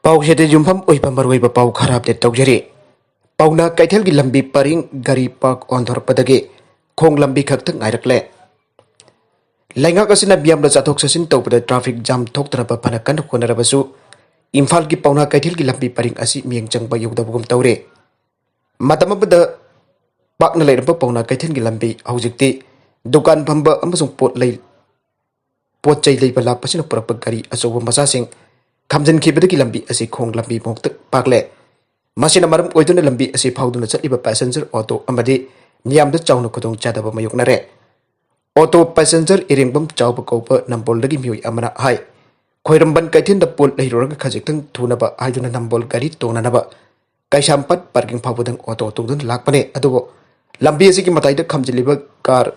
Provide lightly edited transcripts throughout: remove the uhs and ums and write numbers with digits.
पाउसेदे जुम्फम ओइबा मरुइबा पाउ खराब दे तौजरी पाउना कैथल की लंबी परिंग गरी पाक ऑनथोरपदगे खोंग लंबी खक्त ngairакले लैंगाक असिना बियामदा चाथोक ससिन तौबदा ट्रैफिक जाम थोक्तरबा फना कन खोनरबसु इम्फाल की पाउना कैथल की लंबी परिंग असि मियंग चंगबा युगदबगुम तौरे मतमबदा पाकना लेरबा पाउना कैथल की लंबी हौजिकती दुकान फंबा अमसुंग पोत चै लेबा लापसिन पुरप गरी अचौबा मसासिंग खमजन की लंबी असी खोंग लंबी मोक्त पाकले मसिना मरम ओइदुना लंबी असी फाउदुना चलिबा पैसेंजर ऑटो अमदी मियामदा चाउना खुदोंग चादबा मयुकनरे ऑटो पैसेंजर इरेंगबम चाउबा कौबा नंबोलदगी मियोय अमना हाय खोइरंबन कैथिनदा पोल लेहिरोरगा खजिक्तंग थुनबा हाइदुना नंबोल गाड़ी तोंनानबा कैसामपत पार्किंग फाउबदंग ऑटो तुंगदुन लाकपने अदुबो लंबी असी की मताइदा खमजिलिबा कार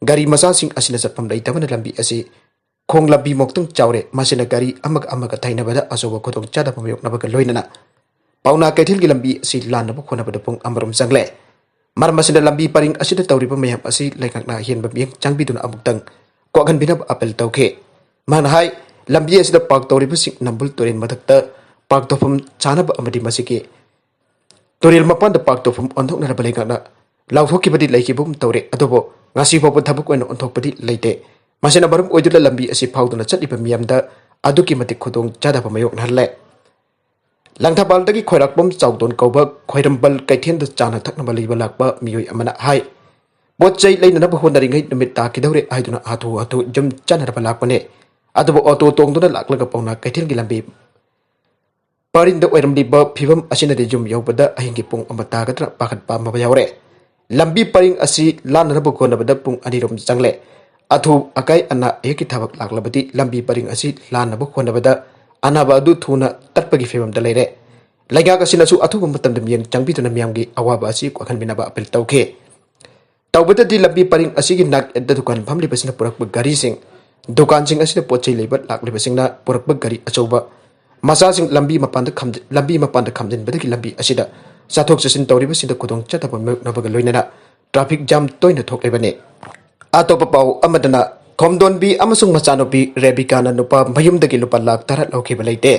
गाड़ी मसासिंग असिना चटपम लैतबना लंबी असी खोंग लंबी मोक्तुंग चाउरे मसिना गाड़ी अमग अमग थाइनबदा अचौबा खुदोंग चादबा मयुकनबगा लोइनना पाउना कैथिल की लंबी असी लानबा खोनबदा पुंग अमरुम चंगले मरम असिना लंबी परिंग असिदा तौरिबा मयम असी लैंगाकना हियनबा मियंग चांगबिदुना अमुक्तंग क्वागनबिनब अपील तौखे मान हाय लंबी असिदा पार्क तौरिबा सिंग नंबुल तोरेन मथक्ता पार्क तोफम चानबा अमदि मसिके तोरेल मपानदा पार्क तोफम ऑनथोकनरबा लैंगाकना लाउथोकिबदि लैकिबुम तौरे अदोबो ngasi फाउबा थबक ओइन ऑनथोकपदि लैते मसिना मरम ओइदुला लंबी असी फाउदुना चलिबा मियमदा अदुकी मतिक खुदोंग चादबा मयोकनहरले लंथापालदगी खोइराकबम चाउदोन कौबा खोइरंबल कैथेंद चाना थकनबा लैबा लाकबा मियोय अमना हाय पोत चै लैननबा होनरिङै नुमित ताकिदौरे हाइदुना हाथु हाथु जुम चानरबा लाकपने अदुबो ऑटो तोंगदुना लाकलगा पाउना कैथेलगी लंबी परिंद ओइरमलिबा फिबम असिनदि जुम यौबदा अहिंगी पुंग अमा तागदरा पाखतपा मबा यावरे लंबी परिंग असि लाननबा खोनबदा पुंग अनिरोम चंगले अथु अकाई अना एकी थबक लाकलबदि लंबी परिंग असि लाननबा खोनबदा अनाबा अदु थुना तत्पगी फिबमदा लेरे लैगाक असिनसु अथुबा मतमदा मियंग चांगबिदुना मियामगी अवाबा असि क्वाखनबिनबा अपील तौखे तौबदि लंबी परिंग असिगी नाक एद दुकान फमलिबसिना पुरकबा गाड़ीसिंग दुकानसिंग असिना पोचै लेबा लाकलिबसिंगना पुरकबा गाड़ी अचौबा मसासिंग लंबी मपानदा खमजिनबदगी लंबी असिदा चाथोक चसिन तौरिबसिंदा खुदोंग चादबा मयुकनबगा लोइनना ट्रैफिक जाम तोइना थोकलेबने अतोपा पाउ अमदना खोमदोनबी अमसुंग मचानोपी रेबिकाना नुपा मयुमदगी लुपा लाख तरा लौखिबा लैते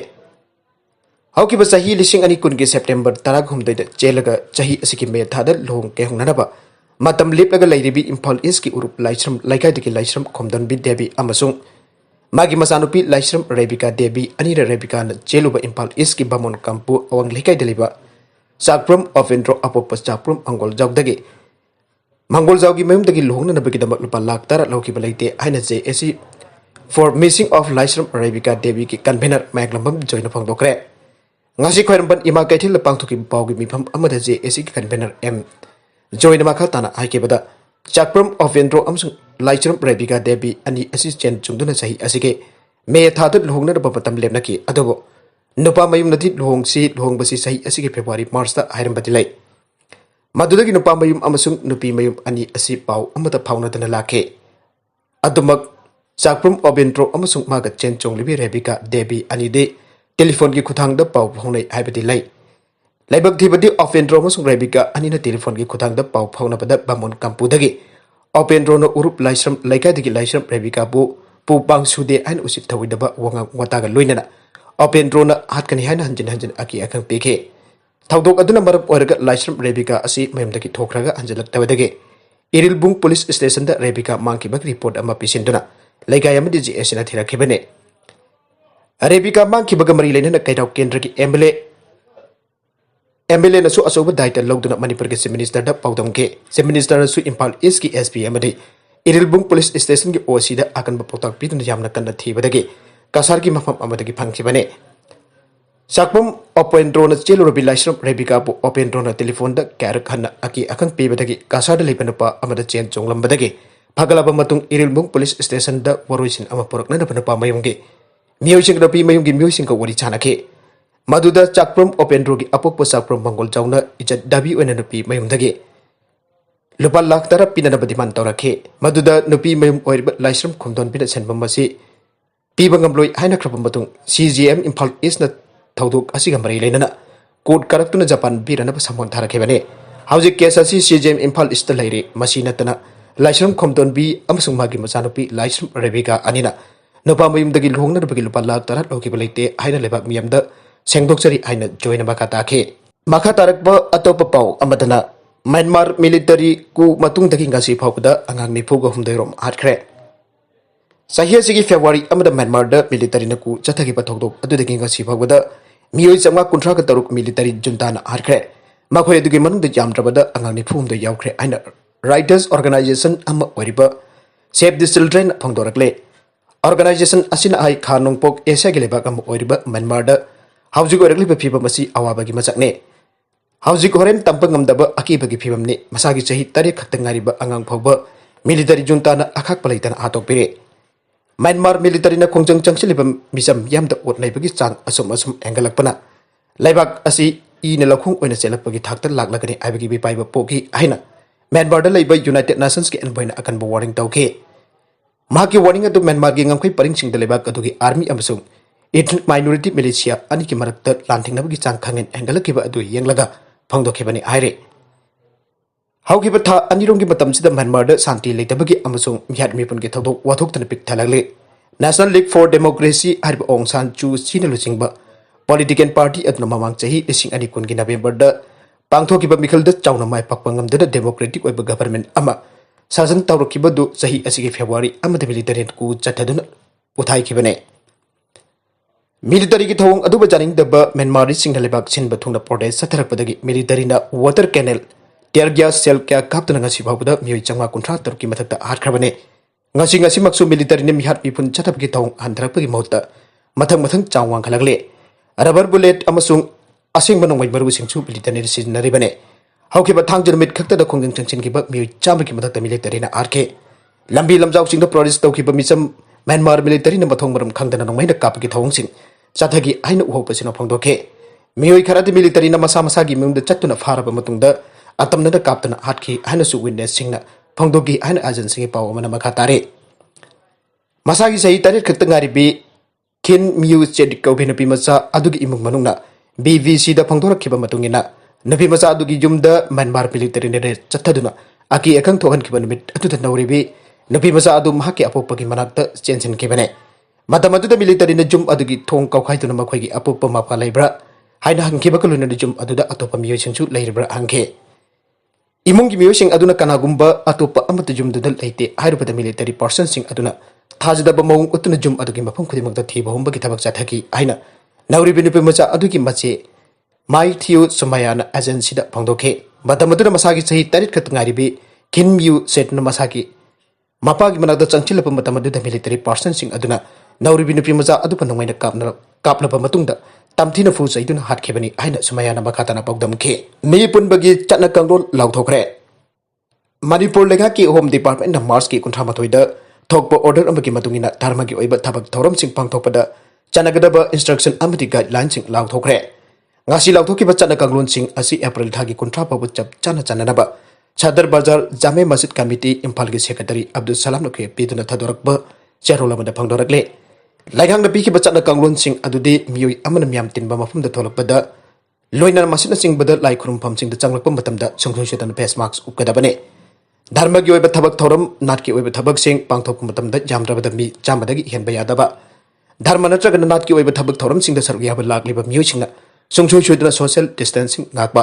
हौकिबा चाही लिसिंग अनि कुनगी सेप्टेम्बर तरा घुमदैदा चेलगा चाही असिकी मे थादा लोंग के हुंगनबा मतम लेपलगा लैरिबी इम्फाल ईस्ट की उरुप लाइश्रम लाइकाइदगी लाइश्रम खोमदोनबी देवी अमसुंग मागी मचानोपी लाइश्रम रेबिका देवी अनिरा रेबिकाना चेलुबा इम्फाल ईस्ट की बमोन कंपु अवंग लेकाइदा लेबा चाकप्रम ऑफेंड्रो अपोपा चाकप्रम अंगोल जाउदगी मंगोल जाउगी मयुमदगी लोंगनबगीदमक लुपा लाख तरा लौखिबा लैते हाइना J AC for missing of Laishram Rebika Devi की कन्वेनर मैगलंबम जॉइन फोंदोक्रे ngasi khoirambon ima kaithil pangthuki pawgi mifam amada je AC की कन्वेनर एम जॉइन मखा ताना हाइकेबदा चाकप्रम ऑफेंड्रो अमसुंग लाइश्रम रेबिका देवी अनि असिस्टेंट चुंगदुना सही असिगे मे थाद लोंगनरबा मतम लेबनकी अदोबो नुपा मयुमनदि लोंगबसी सही असिगे फेब्रुवारी मार्च ता हाइरमबदि लै मदुदगी नुपा मयुम अमसुंग नुपी मयुम अनि असि पाउ अमता फाउनदना लाखे अदुमक चाकप्रम ऑफेंड्रो अमसुंग मागा चेन चोंगलिबि रेबिका देवी अनि दे टेलीफोन की खुथांग पाउ फाउनै हाइबदि लै लाइबक थीबदि ऑफेंड्रो अमसुंग रेबिका अनिना टेलीफोन की खुथांग पाउ फाउनबदा बामोन कंपुदगी ऑफेंड्रो न उरुप लाइश्रम लाइकाइदगी लाइश्रम रेबिका बु पुपांग सुदे आइन उसित थविदबा वंगा वतागा लोइनना ऑफेंड्रो न हातकनि हाइन हंजिन हंजिन अकी अखंग पेखे थौदोक अदुना मरम ओरगा लाइश्रम रेबिका असि मयमदगी थोखरगा अंजलक्तबदगे इरिलबुंग पुलिस स्टेशन दा रेबिका मांगकिबक रिपोर्ट अमा पिसिनदुना लैगाय अमदि जीएसना थिरखिबने रेबिका मांगकिबगा मरी लेनना कैराव केंद्र की एमएलए नसु अचौब दायित्व लौदुना मणिपुर के चीफ मिनिस्टर दा पाउदमगे चीफ मिनिस्टर नसु इम्फाल ईस्ट की एसपी अमदि इरिलबुंग पुलिस स्टेशन की ओसी दा अकनबा पौताक पिदुना यामना कन्ना थीबदगे कासार की मफम अमदगी फंगखिबने चाकपम ओपेंड्रो न चेलुरबि लाइश्रम रेबिका बु ओपेंड्रो न टेलीफोन दा कैरक हन्ना अकी अखंग पिबदगी कासार दा लेबनपा अमदा चेन चोंगलंबदगे फगलाबा मतुंग इरिलबुंग पुलिस स्टेशन दा वरोइसिन अमा पुरकना बनपा मयुंगे मियोइसिंग रपि मयुंगी मियोइसिंग का वरी चानखे मधुदा चाकप्रम ओपेंड्रो की अपोप चाकप्रम मंगोल जाउना इज्जत दाबी ओइना नुपी मयुमदगे लुपा लाख तरा पिननबा डिमांड तौरखे मधुदा नुपी मयुम ओइरबा लाइश्रम खुमदोन पिना सेनबम मसी पीबा ngамloi हाइना खरबम मतुंग सीजीएम इम्फाल ईस्ट न थौदोक असिगा मरै लेनना कोर्ट करक्तुना जापान बिरनबा समोन थारखेबने हाउजिक केस असि सीजीएम इम्फाल ईस्ट लैरे मसी नतना लाइश्रम खुमदोन बी अमसुंग मागी मचानुपी लाइश्रम रेबिका अनिना नुपा मयुमदगी लोंगनबगी लुपा लाख तरा लौकिबा लैते हाइना लेबाक मियमदा सेंगदोक्चरी हाइना जोइना मखा ताखे मखा तारकबा अतोप पाउ अमदना म्यांमार मिलिटरी कु मतुंगदगी ngasi फाउबदा अंगांग निफुगा हुमदैरोम हाटख्रे सही से फेब्रुआरी म्यांमार मिलिटरी कु चथगी थोदोक अदुदगी ngasi फाउबदा मियोई चंगा कुंथ्रा का तरुक मिलिटरी जुंताना हाटख्रे मखोय अदुगी मनुंग यामद्रबदा अंगांग निफुमदा यावख्रे आइना राइटर्स ऑर्गेनाइजेशन अमा ओरिबा सेव द चिल्ड्रेन फोंदोरकले ऑर्गेनाइजेशन असिना हाई खानोंपोक एशिया के लेबाक अमा ओरिबा म्यांमार दा हाउजिक ओरकलिबा फिबम असि अवाबगी मचकने हाउजिक होरेन तंपंगमदब अकीबगी फिबमने मसागी चही तरे खतंगारिबा अंगांग फौबा मिलिटरी जुंताना अखाक पलैतना आतोकपिरे म्यांमार मिलिटरी ना खोंजंग चंगसिलिबा मिसम यामदा ओटनाइबगी चांग असुम असुम एंगलकपना लाइबाक असि ईने लखोंग ओइना चेलकपगी थाकता लागलगने आइबगी बिपाइबा पोकी हाइना म्यांमार दा लैबा यूनाइटेड नेशंस के एनबोइना अकनबा वार्निंग तौखे माकी वार्निंग अदु म्यांमार गी ngamkhoi paring दा लेबाक अदुगी आर्मी अमसुंग एथनिक माइनॉरिटी मिलिशिया अनि की मरकत लांथिंगनबगी चांग खांगेन एंगलकिबा अदु येंगलगा फंगदोखेबनी हाइरे हाउकिबा था अनिरोंगी मतमसिदा म्यांमार दा शांति लेतबगी अमसुंग मिहात मिपुनगे थौदोक वाथोक्तन पिक थलगले नेशनल लीग फॉर डेमोक्रेसी हाइबा ओंग सान चू सिना लुचिंगबा पॉलिटिकल पार्टी अदुना ममांग चही लिसिंग अनि कुनगी नवेंबर दा पांगथोकिबा मिखलदा चाउना माय pakpangamdana democratic oiba government ama साजन तौरकिबदु सही असिगे फेब्रुआरी अमद मिलिटरी कु चथदुन उथाइखिबने मिलिटरी की थोंग अदुबा जानिंगदबा म्यांमारी सिंग लेबाक सिनबा थुंगना प्रोटेस्ट सथरकपदगी मिलिटरी ना water cannon tear gas shell क्या कापतना ngasi फावबदा मियोइ चंगा कुंथ्रा तरकी मथकता हाटखरबने ngasi maksu मिलिटरी ने मिहात मिपुन चथबगी थोंग हंथरकपगी मौता मथंग मथंग चाववांग खलगले रबर बुलेट अमसुंग असेंगबा नोंगै मरु सिंगसु मिलिटरी सिजनरिबने हाउकिबा थांजन मिट खक्तदा खोंजंग चंगचिनगिबा मियोइ चामगी मथकता मिलिटरी ना आरके लंबी लमजाव सिंग प्रोटेस्ट तौकिबा मिसम म्यांमार मिलिटरी ना मथोंग मरम खंगदना नोंगैना कापगी थोंग सिंग चाथगी हाइना उहोपसिना फोंदोके मियोइ खरादि मिलिटरी ना मसा मसागी मुंगदा चत्तुना फारबा मतुंगदा अतमनदा कापतना हाटखी हाइना सु विटनेस सिंगना फोंदोगी हाइना एजेंसी पाव अमना मखा तारे मसागी सही तारे खक्तंगारिबी खिन मियु चेडिक कौबे नपी मचा अदुगी इमुंग मनुंगना बीवीसी दा फोंदोरखिबा मतुंगिना नपी मचा अदुगी जुमदा म्यांमार मिलिटरी ने चत्थदुना आकी एकंग थोहनखिबा निमित अतुदा नौरिबी नपी मचा अदु महाके अपोपगी मनाक्ता चेंसिनखिबने मतम अदुदा मिलिटरी ने जुम अदुगी थोंग कौखाइदुना मखोइगी अपोप मापा लैब्रा हाइना हंखिबा कलुना जुम अदुदा अतोप मियोइसिंगसु लैरिब्रा हंखे इमुंगी मियोइसिंग अदुना कनागुम्बा अतोप अमत जुमदुदा लैते हाइरुबदा मिलिटरी पर्सन सिंग अदुना थाजदबा मौंग उतुना जुम अदुगी मफम खुदिमकदा थीबा होमबगी थबक चाथकी हाइना नौरिबी नुपी मचा अदुगी मचे माइ थियु सुमायाना एजेंसी दा फोंदोखे मतम अदुना मसागी सही तरित खतंगारिबी खिन मियु सेटना मसागी मपागी मनादा चंचिलप मतम अदुदा मिलिटरी पर्सन सिंग अदुना नौरिबी नुपी मचा अदुपा नोंगैना कापलबा मतुंगदा तमथिना फु सैदुना हाटखेबनी हाइना सुमायाना मखाताना पौदमखे मी पुनबगी चटना कंगरोल लाउथोखरे मणिपुर लेखा की होम डिपार्टमेंट मार्च की कुंठा मथोइदा थोकपा ऑर्डर अमगी मतुंगिना धर्मगी ओइबा थबक थौरम सिंग पांगथोकपदा चनगदबा इंस्ट्रक्शन अमदी गाइडलाइन सिंग लाउथोखरे ngasi लाउथोकिबा चटना कंगरोल सिंग असि अप्रैल थागी कुंठा पाबु चप चना चननबा सदर बाजार जामे मस्जिद कमिटी इम्फाल की सेक्रेटरी अब्दुल सलाम नखे पीदुना थदोरकबा चेरोलमदा फंगदोरकले लाइगांग पीखिबा चटना कंगरोल सिंग अदुदि मियोइ अमन म्याम तिनबा मफमदा थोलकपदा लोइना मसिना सिंगबदा लाई खुरुमफम सिंगदा चंगलकपा मतमदा सुंगसुइसतन फेस मास्क उपकदबने धर्मगी ओइबा थबक थौरम नाटकी ओइबा थबक सिंग पांगथोक मतमदा जामद्रबदा मी चामदगी हेनबा यादबा धर्म नत्रगना नाटकी ओइबा थबक थौरम सिंगदा सरग याबा लागलिबा मियोइ सिंगना सुंगसुइसुइदना सोशल डिस्टेंसिंग नाकबा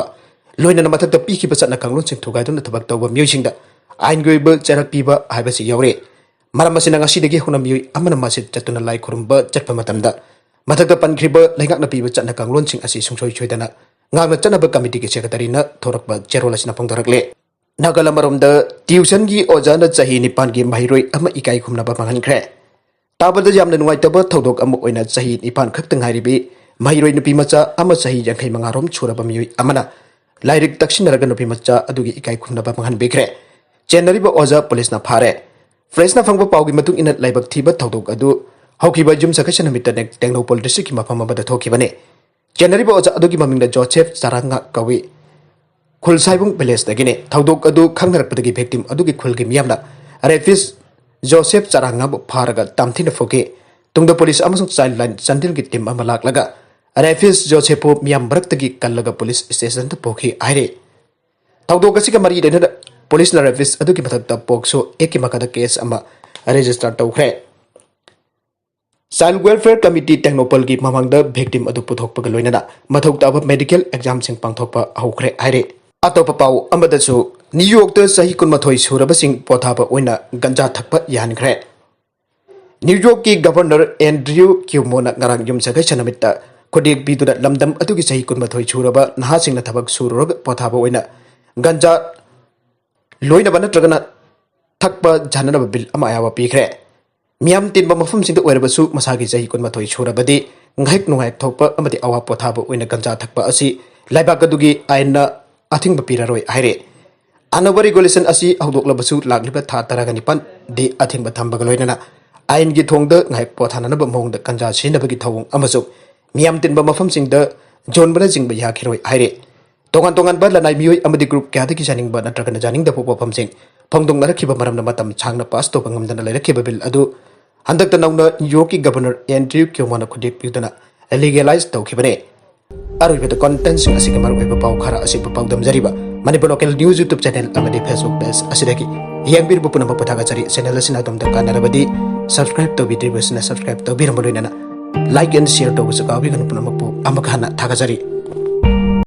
लोइना मथकता पीखिबा चटना कंगरोल सिंग थुगाइदुना थबक तौबा मियोइ सिंगदा आइन गोइबा चरक पीबा हाइबसि यावरे मरम असिना ngasi हुना मियोइ अमना मस्जिद चतुना लाई खुरुमबा चटपा मतमदा मथकता पनख्रिबा लैगाकना पीबा चटना कंगरोल सिंग असि सुंगसुइसुइदना ngakna चनबा कमिटी के सेक्रेटरी ना थोरकबा चेरोल असिना फोंदोरकले नागालमरमदा ट्यूशन की ओजाना चाही निपान की महिरोई अमा इकाई खुमनबा मंगनख्रे ताबदा यामना नुवाइतबा थौदोक अमा ओइना चाही निपान खक्तंग हारिबी महिरोई नुपी मचा अमा चाही 65 रोम छुरबा मियोइ अमना लाइरिक तक्सिनरगा नुपी मचा अदुगी इकाई खुमनबा मंगनबेख्रे चेनरिबा ओजा पुलिसना फारे फ्रेसना फंगबा पाउगी मतुंग इना लाइबक थीबा थौदोक अदु हौकिबा जुम सकसन मिटर टेक्नोपोल डिस्ट्रिक्ट की मफम अबदा थोकिबने चेनरिबा ओजा अदुगी ममिंगदा जोसेफ चारांगा कवि खुलसाइबुंग विलेज दगिने थौदोक अदु खंगरपदगी victim अदुगी खुलगी मियामना रेफिस जोसेफ चारांगा फारगा तामथिना फोके तुंगदा पुलिस अमसुंग चाइल्ड लाइन चंदिल की टीम अमा लाकलगा रेफिस जोसेफो मियाम बरक्तगी कल्लगा पुलिस स्टेशन द पोखी आइरे थौदोक असिगा मरी देना पुलिस ना रेफिस अदुगी मथकता पोक्सो एक की मकदा केस अमा रजिस्टर तौख्रे चाइल्ड वेलफेयर कमिटी टेक्नोपल की ममांग victim अदु पुथोकपग लोइनना मथौ ताब मेडिकल एग्जाम सिंग पांगथोकपा हौखरे हाइरे अतोप पाउ अमदसु न्यूयॉर्क त सही कुनमथोय सुरबसिंग पोथाबा ओइना गंजा थकपा यानखरे न्यूयॉर्क की गवर्नर एंड्रयू क्यूमोना ngarang yumsagai chanamitta खोडेक बिदुना लमदम अदुगी सही कुनमथोय सुरबा नहासिंगना थबक सुररग पोथाबा ओइना गंजा लोइनबा नत्रगना थकपा जाननबा बिल अमा यावा पीखरे मियाम तिनबा मफम सिंग ओइरबसु मसागी सही कुनमथोय सुरबदि nghaik nungai thokpa amadi awa pothaba oina ganja thakpa asi laibak adugi aina athingba piraroi haire anaba regulation asi haudoklabasu lagliba tha taragani pan de athingba thamba loinana ain gi thongda nghaik pothanana ba mongda ganja sinabagi thawung amasu मियाम तिनबा मफम सिंगदा जोनबना जिंगबा याखिरोय हाइरे तोंगान तोंगान बा लनाय मियोय अमदि group क्यादि जानिंगबा नत्रगना जानिंगदा Poopó फमसिंग फंगदोंग नरखिबा मरमना मतम छांगना पास तो बंगमदना लेरखिबा bill अदु हंदकता नौना New York की governor Andrew क्यूमोना खुदेक पिदना legalize तौखिबने अरुइबदा कंटेंट सिंग असिग मरगोइबा पाउ खरा असिग पाउदम जरिबा Manipur local news YouTube channel अमदि फेसबुक पेज असिदगी यांबिरबु पुनम पथागा जरी चैनल असिना दमदा कानरबदि सब्सक्राइब तो बिदिबसना सब्सक्राइब तो बिरमलोइना लाइक एंड शेयर तो काबिगन पुनमपु अमखाना थागाजरी।